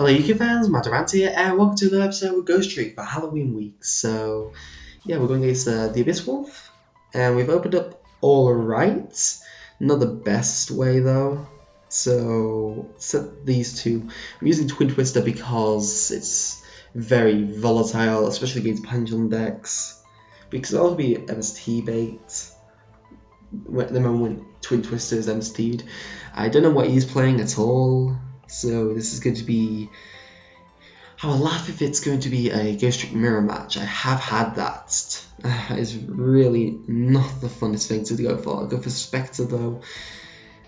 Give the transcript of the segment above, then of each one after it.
Hello YouTube fans, Matt Durant here, and welcome to another episode of Ghostrick for Halloween week. So, yeah, we're going against the Abyss Wolf, and we've opened up alright. Not the best way though. So, set these two. I'm using Twin Twister because it's very volatile, especially against Pendulum decks. Because it'll also be MST bait. At the moment when Twin Twister is MST'd. I don't know what he's playing at all. So this is going to be, I will laugh if it's going to be a Ghostrick mirror match. I have had that. It's really not the funnest thing to go for. I'll go for Spectre though.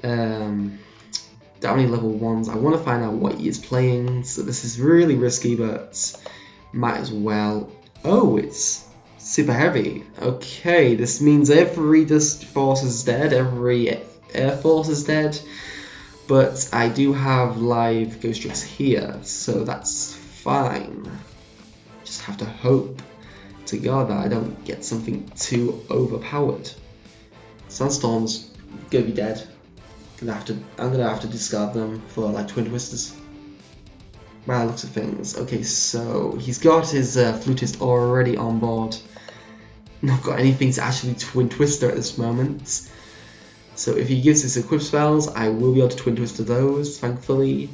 Down in level 1s. I want to find out what he is playing. So this is really risky, but might as well. Oh, it's Superheavy. Okay, this means every Dust Force is dead, every Air Force is dead. But I do have live Ghostricks here, so that's fine. Just have to hope to God that I don't get something too overpowered. Sandstorm's gonna be dead. I'm gonna have to discard them for like Twin Twisters. By the looks of things. Okay, so he's got his Flutist already on board. Not got anything to actually Twin Twister at this moment. So if he gives his equip spells, I will be able to Twin Twister those, thankfully.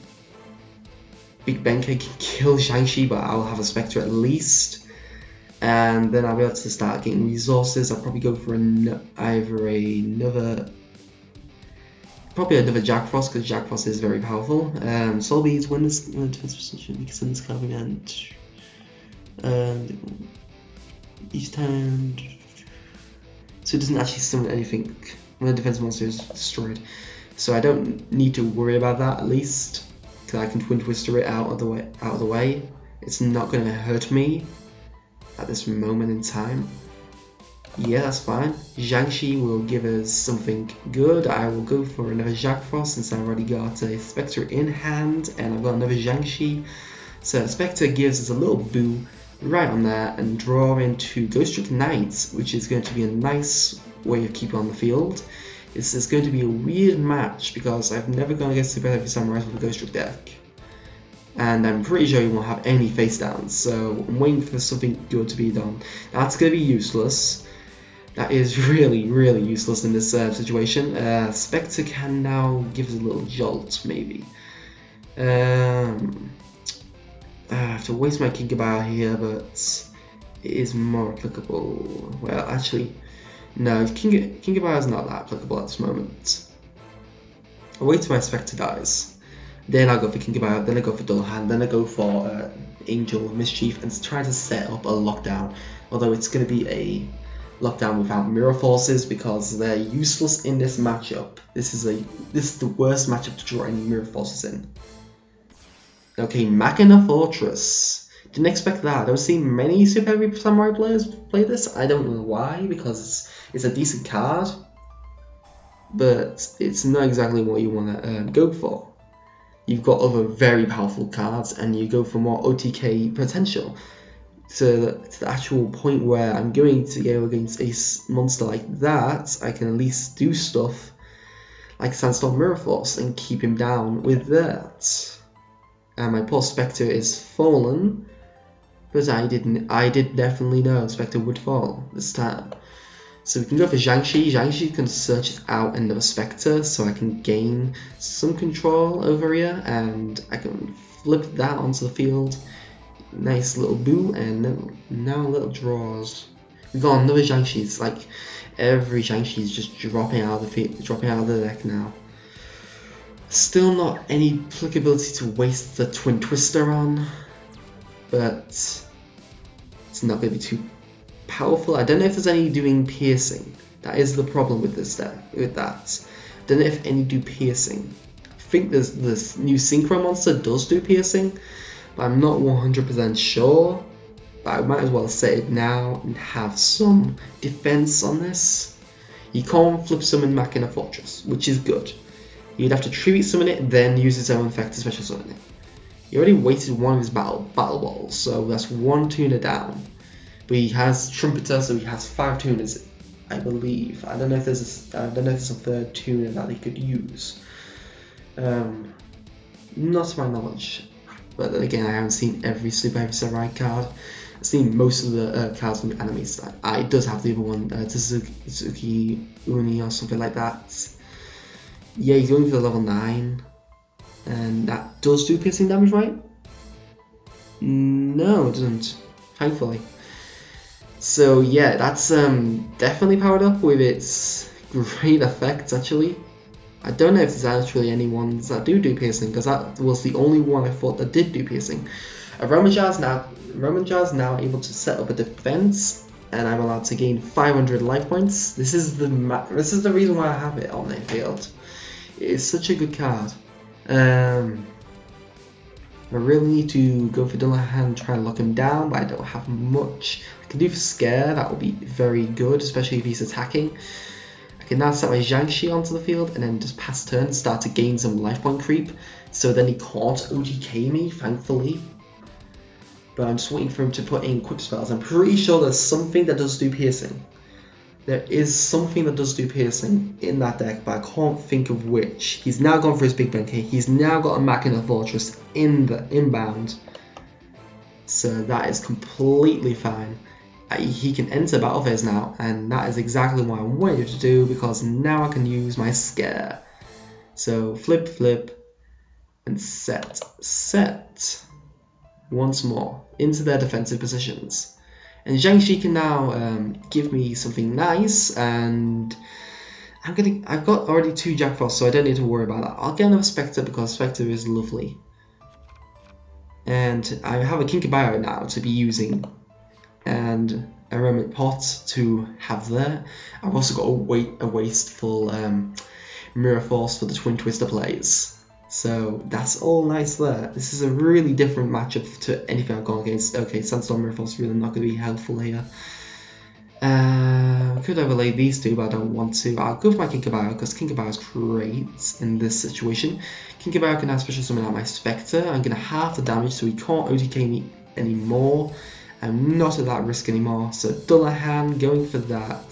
Big Benkei can kill Shang-Chi, but I'll have a Spectre at least. And then I'll be able to start getting resources. I'll probably go for probably another Jack Frost, because Jack Frost is very powerful. Soul Beads, when defense position, you can send this card event. Each time. So it doesn't actually summon anything when the defense monster is destroyed, so I don't need to worry about that at least, because I can Twin Twister it out of the way. It's not going to hurt me at this moment in time. Yeah, that's fine. Shang-Chi will give us something good. I will go for another Jack Frost since I already got a Spectre in hand, and I've got another Shang-Chi. So Spectre gives us a little boo right on there and draw into Ghostrick Knight, which is going to be a nice way of keeping on the field. This is going to be a weird match because I've never gone against Superheavy Samurais with a Ghostrick deck, and I'm pretty sure he won't have any face downs, so I'm waiting for something good to be done. That's going to be useless. That is really useless in this situation. Spectre can now give us a little jolt, maybe. I have to waste my Kinkabao here, but it is more applicable. Well, actually, no, Kinkabao is not that applicable at this moment. I'll wait till my Spectre dies. Then I'll go for Kinkabao, then I go for Dull Hand, then I go for Angel of Mischief and try to set up a lockdown. Although it's going to be a lockdown without Mirror Forces because they're useless in this matchup. This is the worst matchup to draw any Mirror Forces in. Okay, Machina Fortress. Didn't expect that. I don't see many Superheavy Samurai players play this. I don't know why, because it's a decent card, but it's not exactly what you want to go for. You've got other very powerful cards, and you go for more OTK potential. To the actual point where I'm going to go against a monster like that, I can at least do stuff like Sandstorm Mirror Force and keep him down with that. And my poor Spectre is fallen, but I did definitely know Spectre would fall this time. So we can go for Shang-Chi. Shang-Chi can search out another Spectre, so I can gain some control over here, and I can flip that onto the field. Nice little boo, and now little draws. We've got another Shang-Chi. It's like every Shang-Chi is just dropping out of the deck now. Still not any applicability to waste the Twin Twister on, but it's not going to be too powerful. I don't know if there's any doing piercing. That is the problem with this deck. With that, I don't know if any do piercing. I think this new Synchro monster does do piercing, but I'm not 100% sure. But I might as well say it now and have some defense on this. You can't flip summon Machina Fortress, which is good. You'd have to tribute summon it, then use its own effect to special summon it. He already wasted one of his battle balls, so that's one tuner down. But he has Trumpeter, so he has 5 tuners, I believe. I don't know if there's a third tuner that he could use. Not to my knowledge. But then again, I haven't seen every Super Heavy Samurai card. I've seen most of the cards from the enemies. It does have the other one, Tsuki Uni or something like that. Yeah, he's going for the level 9. And that does do piercing damage, right? No, it doesn't. Thankfully. So yeah, that's definitely powered up with its great effects actually. I don't know if there's actually any ones that do piercing, because that was the only one I thought that did do piercing. Aroma Jar is now able to set up a defense, and I'm allowed to gain 500 life points. This is the reason why I have it on the field. It is such a good card. I really need to go for Dullahan and try and lock him down, but I don't have much. I can do for Scare, that would be very good, especially if he's attacking. I can now set my Jiangxi onto the field and then just pass turn and start to gain some life point creep, so then he can't OTK me, thankfully. But I'm just waiting for him to put in quick spells. I'm pretty sure there's something that does do piercing. There is something that does do piercing in that deck, but I can't think of which. He's now gone for his Big Benkei. He's now got a Machina Fortress in the inbound. So that is completely fine. He can enter battle phase now, and that is exactly what I wanted to do, because now I can use my Scare. So flip, flip, and set once more into their defensive positions. And Jiangxi can now give me something nice, and I've got already 2 Jack Frost, so I don't need to worry about that. I'll get another Spectre because Spectre is lovely. And I have a Kinkabio now to be using, and a Remnant Pot to have there. I've also got a wasteful Mirror Force for the Twin Twister plays. So that's all nice there. This is a really different matchup to anything I've gone against. Okay, Sandstorm Mirror Force is really not going to be helpful here. I could overlay these two, but I don't want to. I'll go for my Kinkabio because Kinkabio is great in this situation. Kinkabio can now special summon out my Spectre. I'm going to half the damage, so he can't OTK me anymore. I'm not at that risk anymore. So Dullahan, going for that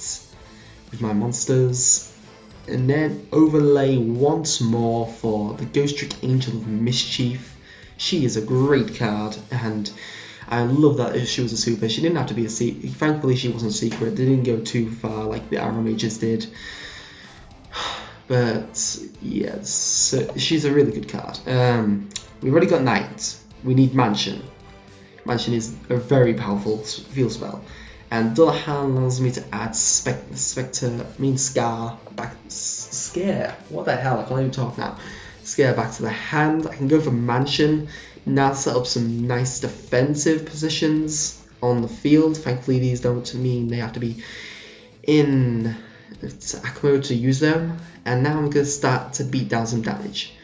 with my monsters. And then overlay once more for the Ghostrick Angel of Mischief. She is a great card, and I love that she was a super. She didn't have to be a secret. Thankfully, she wasn't a secret. They didn't go too far like the Arrow Mages did. But yes, so she's a really good card. We've already got Knight. We need Mansion. Mansion is a very powerful field spell. And Dullahan allows me to add Scare back. Scare? What the hell? I can't even talk now. Scare back to the hand. I can go for Mansion. Now set up some nice defensive positions on the field. Thankfully, these don't mean they have to be in attack mode to use them. And now I'm going to start to beat down some damage.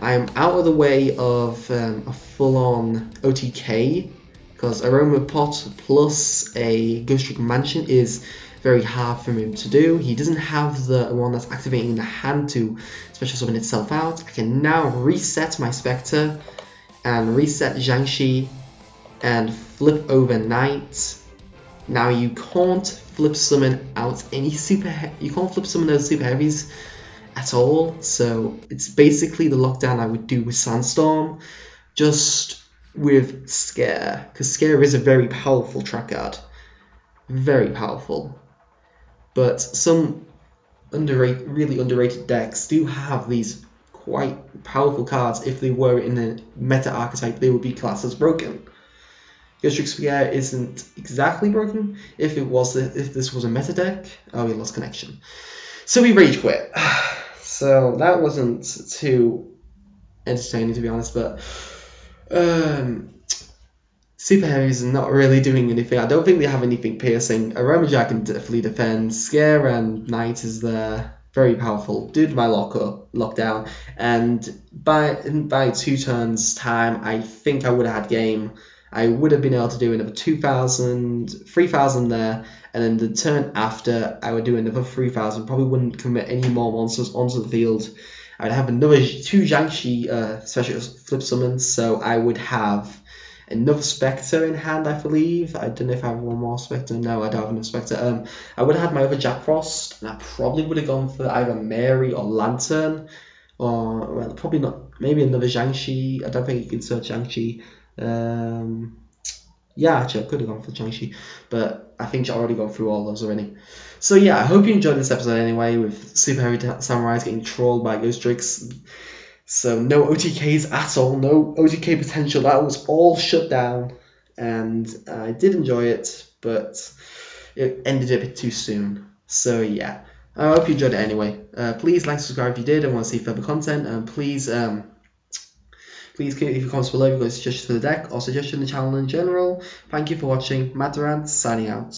I'm out of the way of a full-on OTK, because Aroma Pot plus a Ghostrick Mansion is very hard for him to do. He doesn't have the one that's activating the hand to special summon itself out. I can now reset my Spectre and reset Jiangxi and flip over Knight. Now you can't flip summon out any you can't flip summon those super heavies at all. So it's basically the lockdown I would do with Sandstorm, just with Scare, because Scare is a very powerful track card, very powerful. But some really underrated decks do have these quite powerful cards. If they were in a meta archetype, they would be classed as broken. Ghostrick Scare isn't exactly broken. If this was a meta deck, oh, we lost connection, so we rage quit. So that wasn't too entertaining, to be honest, but Super Heavy is not really doing anything. I don't think they have anything piercing. Aroma Jack can definitely defend. Scare and Knight is there. Very powerful. Due to my lockdown. And by 2 turns time, I think I would have had game. I would have been able to do another 2,000, 3,000 there. And then the turn after, I would do another 3,000. Probably wouldn't commit any more monsters onto the field. I would have another 2 Jiangxi special flip summons. So I would have another Spectre in hand, I believe. I don't know if I have one more Spectre. No, I don't have enough Spectre. I would have had my other Jack Frost, and I probably would have gone for either Mary or Lantern, or well, probably not maybe another Zhangxi. I don't think you can search Zhangxi. Yeah, actually, I could have gone for Zhangxi, but I think I've already gone through all those already. So yeah, I hope you enjoyed this episode anyway, with Super Heavy Samurais getting trolled by Ghostricks. So no OTKs at all, no OTK potential. That was all shut down, and I did enjoy it, but it ended a bit too soon. So yeah, I hope you enjoyed it anyway. Please like, subscribe if you did and want to see further content, and please leave your comments below if you've got suggestions for the deck or suggestions for the channel in general. Thank you for watching. Matarant signing out.